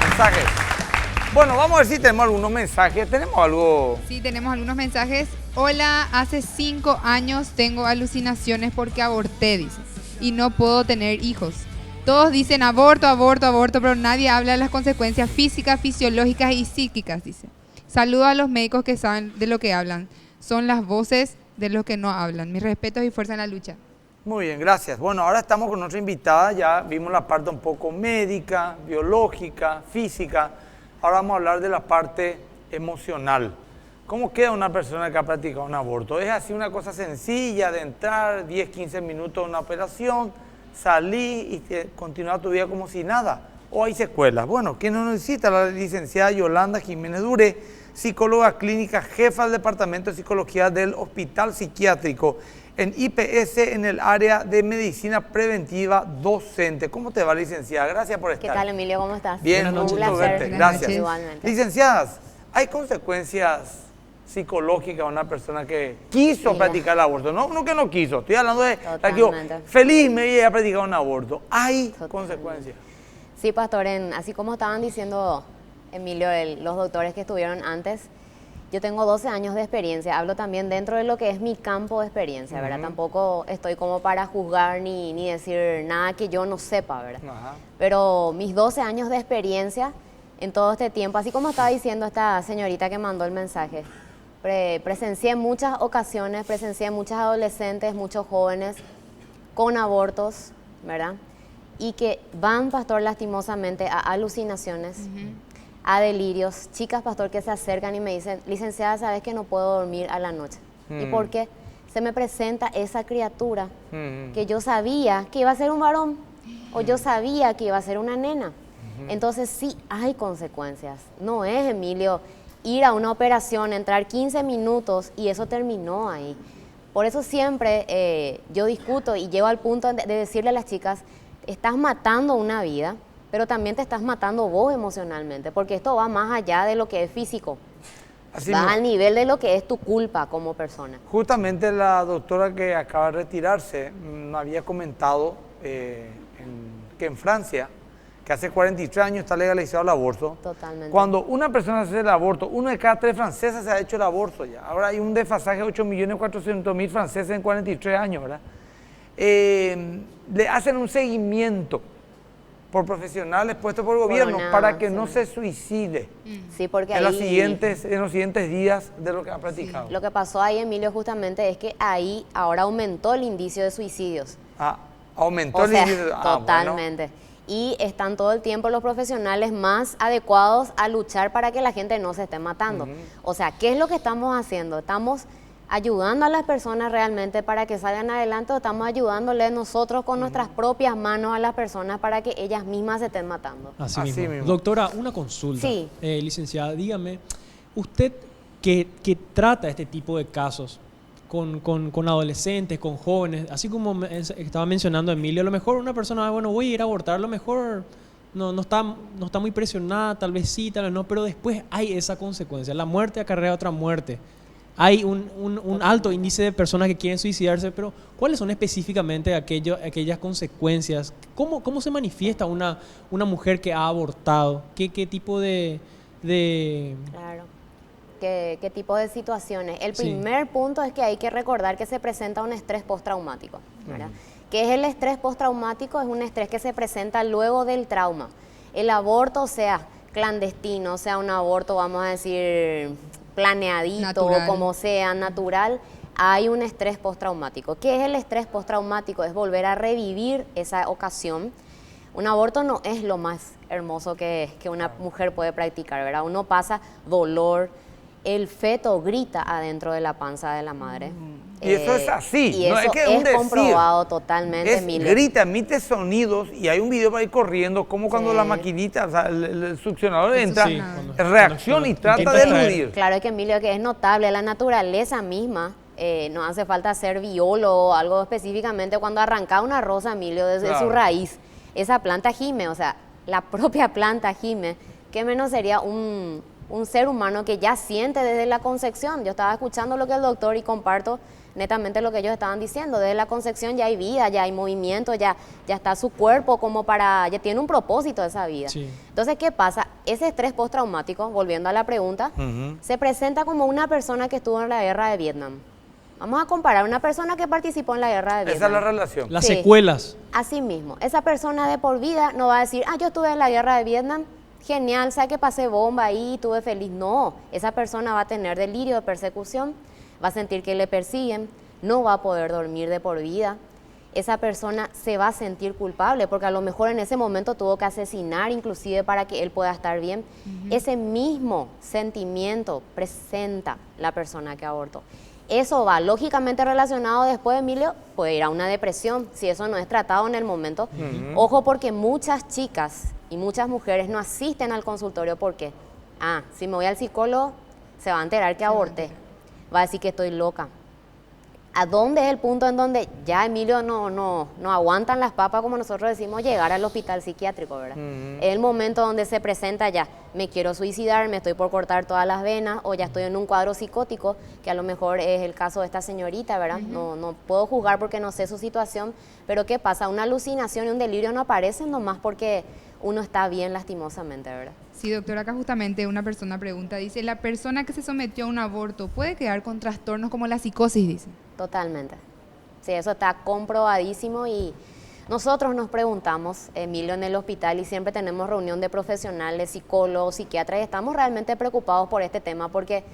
Mensajes. Bueno, vamos a ver si tenemos algunos mensajes. ¿Tenemos algo? Sí, tenemos algunos mensajes. Hola, hace 5 años tengo alucinaciones porque aborté, dice, y no puedo tener hijos. Todos dicen aborto, aborto, aborto, pero nadie habla de las consecuencias físicas, fisiológicas y psíquicas, dice. Saludo a los médicos que saben de lo que hablan. Son las voces de los que no hablan. Mis respetos y fuerza en la lucha. Muy bien, gracias. Bueno, ahora estamos con nuestra invitada, ya vimos la parte un poco médica, biológica, física. Ahora vamos a hablar de la parte emocional. ¿Cómo queda una persona que ha practicado un aborto? ¿Es así una cosa sencilla de entrar 10, 15 minutos en una operación, salir y continuar tu vida como si nada? ¿O hay secuelas? Bueno, ¿quién nos necesita? La licenciada Yolanda Jiménez Dure, psicóloga clínica, jefa del Departamento de Psicología del Hospital Psiquiátrico en IPS en el área de medicina preventiva docente. ¿Cómo te va, licenciada? Gracias por estar. ¿Qué tal, Emilio? ¿Cómo estás? Bien, un mucho placer. verte. Gracias. Igualmente. Licenciadas, ¿hay consecuencias psicológicas a una persona que quiso practicar el aborto? No, no que no quiso, estoy hablando de la que yo, felizmente ha practicado un aborto. ¿Hay consecuencias? Sí, pastor, así como estaban diciendo, Emilio, los doctores que estuvieron antes, yo tengo 12 años de experiencia, hablo también dentro de lo que es mi campo de experiencia, ¿verdad? Tampoco estoy como para juzgar ni decir nada que yo no sepa, ¿verdad? Pero mis 12 años de experiencia en todo este tiempo, así como estaba diciendo esta señorita que mandó el mensaje, presencié muchas ocasiones, presencié muchos adolescentes, muchos jóvenes con abortos, ¿verdad? y que van, pastor, lastimosamente a alucinaciones, a delirios. Chicas, pastor, que se acercan y me dicen, licenciada, ¿sabes que no puedo dormir a la noche? ¿Y por qué? Se me presenta esa criatura que yo sabía que iba a ser un varón o yo sabía que iba a ser una nena. Entonces sí hay consecuencias. No es, Emilio, ir a una operación, entrar 15 minutos y eso terminó ahí. Por eso siempre yo discuto y llego al punto de decirle a las chicas, estás matando una vida, pero también te estás matando vos emocionalmente, porque esto va más allá de lo que es físico. Va al nivel de lo que es tu culpa como persona. Justamente la doctora que acaba de retirarse nos había comentado que en Francia, que hace 43 años está legalizado el aborto. Totalmente. Cuando una persona hace el aborto, 1 de cada 3 franceses se ha hecho el aborto ya. Ahora hay un desfasaje de 8.400.000 franceses en 43 años, ¿verdad? Le hacen un seguimiento por profesionales puestos por el gobierno para que no se suicide sí, porque en los ahí, siguientes días de lo que ha practicado. Sí. Lo que pasó ahí, Emilio, justamente es que ahí ahora aumentó el indicio de suicidios. Aumentó el indicio. Totalmente. Bueno. Y están todo el tiempo los profesionales más adecuados a luchar para que la gente no se esté matando. O sea, ¿qué es lo que estamos haciendo? Estamos ayudando a las personas realmente para que salgan adelante, o estamos ayudándoles nosotros con nuestras propias manos a las personas para que ellas mismas se estén matando. Así mismo. Doctora, una consulta. Sí. Licenciada, dígame, usted que trata este tipo de casos con adolescentes, con jóvenes, así como estaba mencionando Emilio, a lo mejor una persona, bueno, voy a ir a abortar, a lo mejor no está muy presionada, tal vez sí, tal vez no, pero después hay esa consecuencia. La muerte acarrea otra muerte. Hay un alto índice de personas que quieren suicidarse, pero ¿cuáles son específicamente aquellas consecuencias? ¿Cómo se manifiesta una mujer que ha abortado? ¿Qué tipo de...? Claro. ¿Qué tipo de situaciones? El primer punto es que hay que recordar que se presenta un estrés postraumático, ¿verdad? ¿Qué es el estrés postraumático? Es un estrés que se presenta luego del trauma. El aborto, sea clandestino, sea un aborto, vamos a decir, planeadito, natural, como sea, natural, hay un estrés postraumático. ¿Qué es el estrés postraumático? Es volver a revivir esa ocasión. Un aborto no es lo más hermoso que una mujer puede practicar, ¿verdad? Uno pasa dolor, el feto grita adentro de la panza de la madre. Y eso es así, y no eso es que es comprobado totalmente, Emilio. Grita, emite sonidos y hay un video para ir corriendo, como cuando la maquinita, o sea, el succionador entra, reacciona y trata de eludir. Claro, es que Emilio, que es notable, la naturaleza misma, no hace falta ser biólogo o algo específicamente, cuando arranca una rosa, Emilio, desde su raíz, esa planta gime, o sea, la propia planta gime, ¿qué menos sería un ser humano que ya siente desde la concepción? Yo estaba escuchando lo que el doctor y comparto netamente lo que ellos estaban diciendo. Desde la concepción ya hay vida, ya hay movimiento, ya está su cuerpo como ya tiene un propósito esa vida. Sí. Entonces, ¿qué pasa? Ese estrés postraumático, volviendo a la pregunta, se presenta como una persona que estuvo en la guerra de Vietnam. Vamos a comparar una persona que participó en la guerra de Vietnam. Esa es la relación. Las secuelas. Así mismo. Esa persona de por vida no va a decir, yo estuve en la guerra de Vietnam, genial, ¿sabes que pasé bomba ahí, estuve feliz? No, esa persona va a tener delirio de persecución, va a sentir que le persiguen, no va a poder dormir de por vida. Esa persona se va a sentir culpable porque a lo mejor en ese momento tuvo que asesinar inclusive para que él pueda estar bien. Ese mismo sentimiento presenta la persona que abortó. Eso va lógicamente relacionado después, Emilio, puede ir a una depresión si eso no es tratado en el momento. Ojo, porque muchas chicas y muchas mujeres no asisten al consultorio porque, si me voy al psicólogo, se va a enterar que aborté, va a decir que estoy loca. ¿A dónde es el punto en donde ya, Emilio, no aguantan las papas, como nosotros decimos, llegar al hospital psiquiátrico, ¿verdad? Es el momento donde se presenta ya, me quiero suicidar, me estoy por cortar todas las venas, o ya estoy en un cuadro psicótico, que a lo mejor es el caso de esta señorita, ¿verdad? No puedo juzgar porque no sé su situación, pero ¿qué pasa? Una alucinación y un delirio no aparecen nomás porque uno está bien, lastimosamente, ¿verdad? Sí, doctora, acá justamente una persona pregunta, dice, ¿la persona que se sometió a un aborto puede quedar con trastornos como la psicosis, dice? Totalmente. Sí, eso está comprobadísimo y nosotros nos preguntamos, Emilio, en el hospital, y siempre tenemos reunión de profesionales, psicólogos, psiquiatras, y estamos realmente preocupados por este tema porque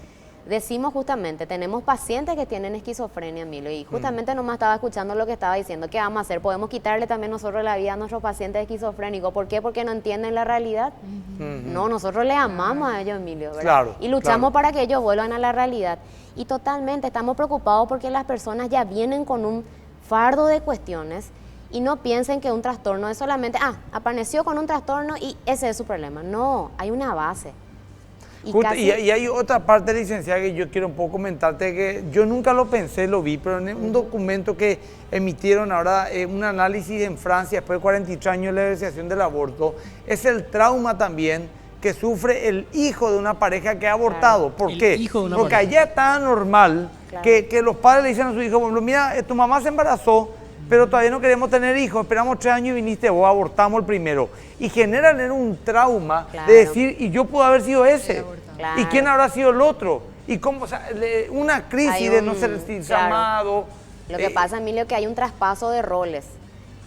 decimos justamente, tenemos pacientes que tienen esquizofrenia, Emilio, y justamente nomás estaba escuchando lo que estaba diciendo. ¿Qué vamos a hacer? ¿Podemos quitarle también nosotros la vida a nuestros pacientes esquizofrénicos? ¿Por qué? Porque no entienden la realidad. No, nosotros les amamos a ellos, Emilio, ¿verdad? Claro, y luchamos para que ellos vuelvan a la realidad. Y totalmente estamos preocupados porque las personas ya vienen con un fardo de cuestiones y no piensen que un trastorno es solamente, apareció con un trastorno y ese es su problema. No, hay una base. Y hay otra parte, licenciada, que yo quiero un poco comentarte, que yo nunca lo pensé, lo vi, pero en un documento que emitieron ahora, un análisis en Francia, después de 43 años de la legalización del aborto, es el trauma también que sufre el hijo de una pareja que ha abortado. ¿Por qué? Porque allá está normal que los padres le dicen a su hijo, bueno, mira, tu mamá se embarazó, pero todavía no queremos tener hijos, esperamos 3 años y viniste vos, abortamos el primero. Y generan un trauma de decir, y yo puedo haber sido ese, ¿y quién habrá sido el otro? Y cómo, o sea, una crisis de no sentirse amado. Lo que pasa, Emilio, que hay un traspaso de roles.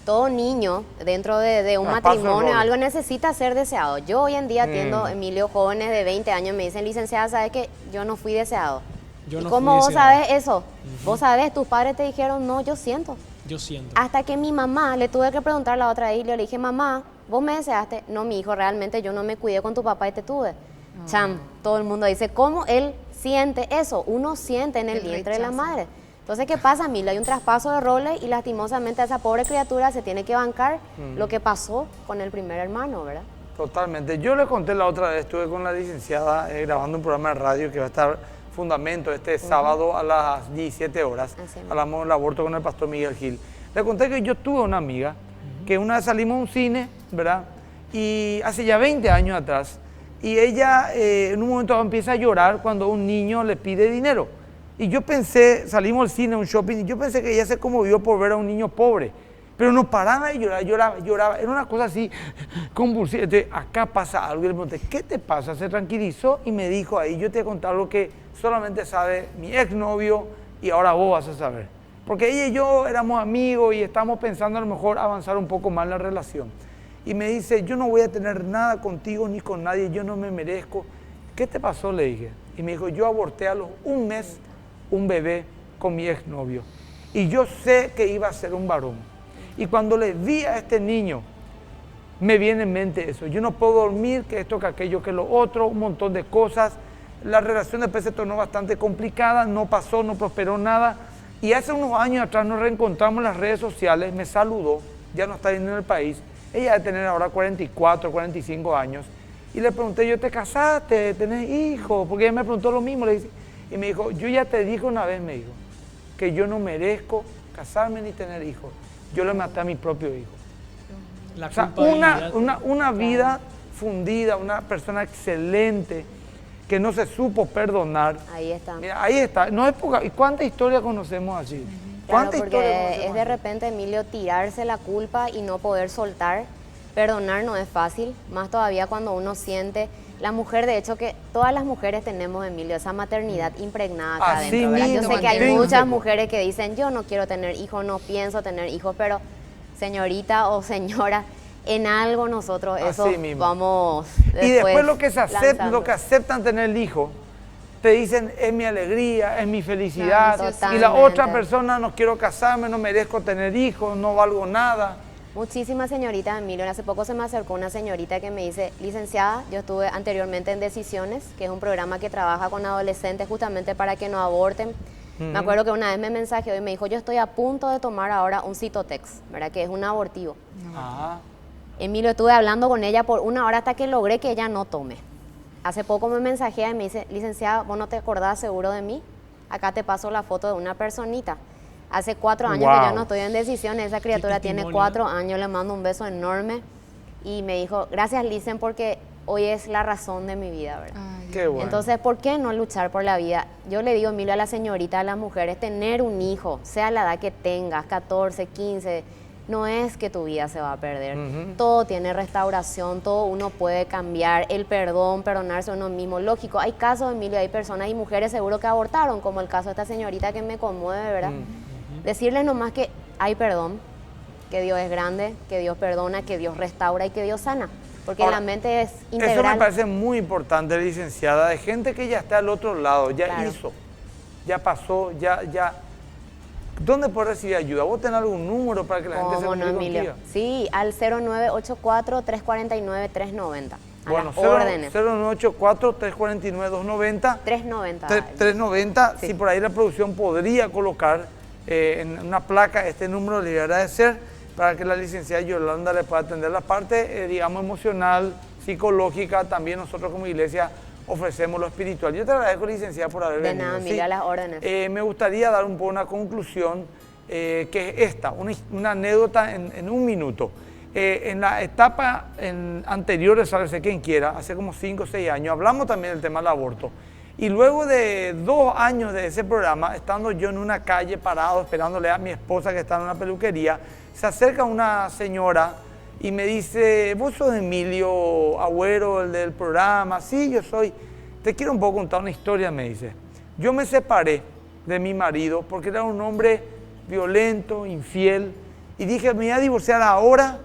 Todo niño dentro de un matrimonio algo necesita ser deseado. Yo hoy en día atiendo, Emilio, jóvenes de 20 años me dicen, licenciada, ¿sabes qué? Yo no fui deseado. ¿Y cómo vos sabes eso? Vos sabés, tus padres te dijeron, no, yo siento. Yo siento. Hasta que mi mamá, le tuve que preguntar la otra vez, le dije, mamá, ¿vos me deseaste? No, mi hijo, realmente yo no me cuidé con tu papá y te tuve. Cham, todo el mundo dice, ¿cómo él siente eso? Uno siente en el vientre de la madre. Entonces, ¿qué pasa, Milo? Hay un traspaso de roles y lastimosamente a esa pobre criatura se tiene que bancar lo que pasó con el primer hermano, ¿verdad? Totalmente. Yo le conté la otra vez, estuve con la licenciada grabando un programa de radio que va a estar Fundamento este sábado a las 17 horas. Hablamos del aborto con el pastor Miguel Gil. Le conté que yo tuve una amiga que una vez salimos a un cine, ¿verdad? Y hace ya 20 años atrás, y ella en un momento empieza a llorar cuando un niño le pide dinero. Y yo pensé, salimos al cine, a un shopping, y yo pensé que ella se conmovió por ver a un niño pobre. Pero no paraba de llorar, lloraba. Era una cosa así convulsiva. Entonces, acá pasa algo. Y le pregunté, ¿qué te pasa? Se tranquilizó y me dijo ahí, yo te voy a contar algo que solamente sabe mi exnovio y ahora vos vas a saber. Porque ella y yo éramos amigos y estábamos pensando a lo mejor avanzar un poco más en la relación. Y me dice, yo no voy a tener nada contigo ni con nadie, yo no me merezco. ¿Qué te pasó? Le dije. Y me dijo, yo aborté a los 1 mes un bebé con mi exnovio. Y yo sé que iba a ser un varón. Y cuando le vi a este niño, me viene en mente eso. Yo no puedo dormir, que esto, que aquello, que lo otro, un montón de cosas. La relación después se tornó bastante complicada, no pasó, no prosperó nada. Y hace unos años atrás nos reencontramos en las redes sociales, me saludó, ya no está viviendo en el país. Ella debe tener ahora 44, 45 años. Y le pregunté, ¿yo te casaste? ¿Tenés hijos? Porque ella me preguntó lo mismo. Le dije, y me dijo, yo ya te dije una vez, me dijo, que yo no merezco casarme ni tener hijos. Yo le maté a mi propio hijo. O sea, una vida fundida, una persona excelente, que no se supo perdonar. Ahí está. Mira, ahí está. No es poca. ¿Y cuántas historias conocemos así? Claro, porque es de repente, Emilio, tirarse la culpa y no poder soltar. Perdonar no es fácil, más todavía cuando uno siente. La mujer, de hecho, que todas las mujeres tenemos, Emilio, esa maternidad impregnada acá adentro, ¿verdad? Yo sé que hay muchas mujeres que dicen, yo no quiero tener hijos, no pienso tener hijos, pero señorita o señora, en algo nosotros eso vamos y después lo que aceptan tener el hijo, te dicen, es mi alegría, es mi felicidad, y la otra persona, no quiero casarme, no merezco tener hijos, no valgo nada. Muchísimas señoritas, Emilio. Hace poco se me acercó una señorita que me dice, licenciada, yo estuve anteriormente en Decisiones, que es un programa que trabaja con adolescentes justamente para que no aborten. Me acuerdo que una vez me mensajeó y me dijo, yo estoy a punto de tomar ahora un Cytotex, ¿verdad? Que es un abortivo. Emilio, estuve hablando con ella por 1 hora hasta que logré que ella no tome. Hace poco me mensajea y me dice, licenciada, ¿vos no te acordás seguro de mí? Acá te paso la foto de una personita. Hace 4 años que yo no estoy en Decisiones, esa criatura tiene 4 años, le mando un beso enorme y me dijo, gracias Licen porque hoy es la razón de mi vida, ¿verdad? Qué bueno. Entonces, ¿por qué no luchar por la vida? Yo le digo, Emilio, a la señorita, a las mujeres, tener un hijo, sea la edad que tengas, 14, 15, no es que tu vida se va a perder. Todo tiene restauración, todo uno puede cambiar, el perdón, perdonarse a uno mismo. Lógico, hay casos, Emilio, hay personas y mujeres seguro que abortaron, como el caso de esta señorita que me conmueve, ¿verdad? Decirles nomás que hay perdón, que Dios es grande, que Dios perdona, que Dios restaura y que Dios sana. Porque Ahora, la mente es integral. Eso me parece muy importante, licenciada, de gente que ya está al otro lado, ya Claro. hizo, ya pasó, ya. ¿Dónde puede recibir ayuda? ¿Vos tenés algún número para que la gente se ¿Cómo no, comunique Emilio? contigo? Sí, al 0984-349-390. A Bueno, las órdenes. 0984-349-290. 390. 390, si por ahí la producción podría colocar en una placa este número, le voy a agradecer para que la licenciada Yolanda le pueda atender la parte, digamos, emocional, psicológica. También nosotros como iglesia ofrecemos lo espiritual. Yo te agradezco, licenciada, por haber De venido. nada, ¿sí? Emilio, a las órdenes. Me gustaría dar un poco una conclusión, que es esta, una anécdota en un minuto. En la etapa anterior de Sálvese Quien Quiera, hace como 5 o 6 años, hablamos también del tema del aborto. Y luego de 2 años de ese programa, estando yo en una calle parado, esperándole a mi esposa que está en una peluquería, se acerca una señora y me dice, ¿vos sos Emilio Agüero, el del programa? Sí, yo soy. Te quiero un poco contar una historia, me dice. Yo me separé de mi marido porque era un hombre violento, infiel, y dije, me voy a divorciar ahora